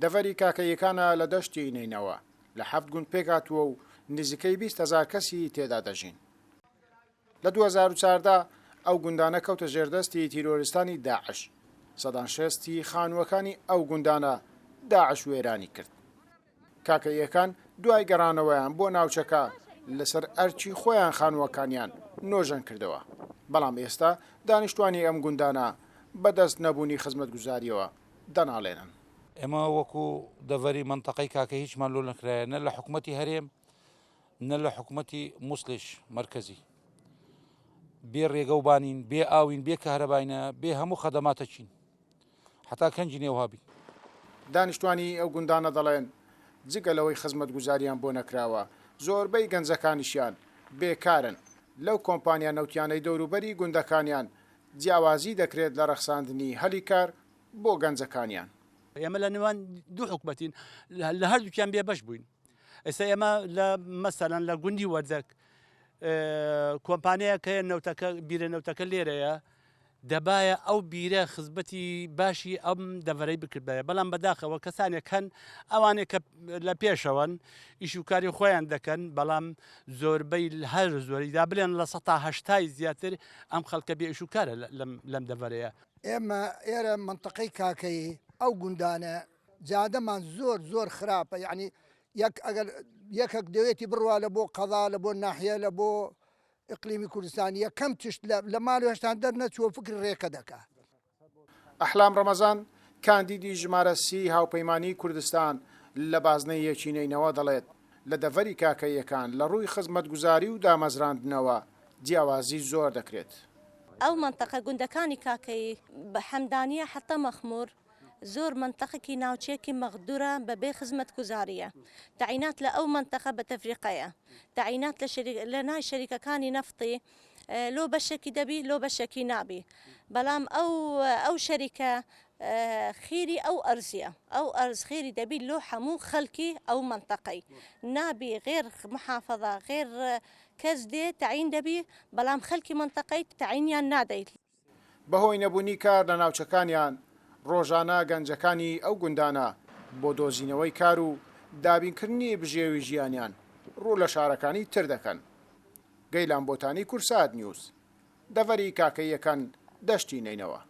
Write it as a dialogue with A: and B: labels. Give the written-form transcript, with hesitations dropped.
A: دەڤەری کاکەیەکانە لە دەشتی نینەوە لە 7 گوند پێکاتووە و نزیکەی 20,000 کەسی تێدا دەژین. لە 2014 ئەو گوندانە کەوتە ژێردەستی تیرۆریستانی داعش. سەدان شێستی خانووەکانی ئەو گوندانە داعش وێرانی کرد. کاکەیەکان دوای گەڕانەوەیان بۆ ناوچەکە لەسەر ئەرچی خۆیان خانووەکانیان نۆژەن کردەوە. بەڵام ئێستا دانیشتوانی ئەم گوندانە بەدەست نەبوونی خزمەتگوزاریەوە دەناڵێنن.
B: ئێمە وەکو دەڤەری منتەقەی کاکە هیچمان لۆ نەکرایە، نە لە حکوومەتی هەرێم نە لە حکوومەتی مووسڵیش مرکزی. بێ ڕێگەوبانین، بێ ئاوین، بێ کارەباینە، بێ هەموو خەدەماتە چین، حتا کەنجی نێوهابی.
A: دانیشتوانی ئەو گوندانە دەڵێن جگەلەوەی خزمەتگوزاریان بۆ نەکراوە، زۆربەی گەنجەکانیشیان بێکارن. لەو کۆمپانیا نەوتیانەی دەوروبەری گوندەکانیان جیاوازی دەکرێت لە ڕەخساندنی هەلی کار بۆ گەنجەکانیان.
C: ئێمە لە نێوان دوو حکومەتین لە هەردووکیان بێبەش بووین. ئێستا ئێمە لە مەسەلەن لە گوندی وەردەک کۆمپانیایە کە نەوتەکە بیرە نەوتەکە لێرەیە دەبایە ئەو بیرە خزمەتی باشی ئەم دەڤەرەی بکردایە، بەڵام بەداخەوە کەسانێک هەن ئەوانێک کە لە پێشەوەن ئیشوکاری خۆیان دەکەن، بەڵام زۆربەی هەر زۆریدا بڵێن لە 180 زیاتر ئەم خەڵکە بێ ئیشوکارە لەم دەڤەرەیە.
D: ئێمە ئێرە منتەقەی کاکەی ئەو گوندانە جادەمان زۆر خراپە، یعنی ئەگەر یەکێک دەوێتی بڕوا لە بۆ قەضا لە بۆ ناحیە لە بۆ ئیقلیمی کوردستانی یەکەم تشت لە ماڵ هێشتان دەرنەچووە فکر ڕێکە دەکا.
A: ئەحلام ڕەمەزان کاندیدی ژمارە 30 هاوپەیمانی کوردستان لە بازنەی یەکینەینەوە دەڵێت لە دەڤەری کاکەیەکان لە ڕووی خزمەتگوزاری و دامەزراندنەوە جیاوازی زۆر دەکرێت.
E: ئەو منتەقە گوندەکانی کاکەی بە حەمدانیە حتا مەخموور زۆر منتەقێکی ناوچەیەکی مەغدورە بەبێ خزمەتگوزاریە. تعینات لە ئەو منتەقە بە تەفریقەیە، تعینات لە نای شەریکەکانی نەفتی لۆ بەشێکی دەبی لۆ بەشێکی نابی، بەڵام ئەو شەریکە خێری ئەو ئەرزیە، ئەو ئەرز خێری دەبی لۆ هەموو خەڵکی ئەو منتەقەی نابی غێر محافەظە غێر کەس دێ تعین دەبی، بەڵام خەڵکی منتەقەی تعینیان نادەیت.
A: بەهۆی نەبوونی کار لە ناوچەکانیان ڕۆژانە گەنجەکانی ئەو گوندانە بۆ دۆزینەوەی کار و دابینکردنی بژێوی ژیانیان ڕوو لە شارەکانی تر دەکەن. گەیلان بۆتانی کورسات نیوز، دەڤەری کاکەیەکان دەشتی نینەوە.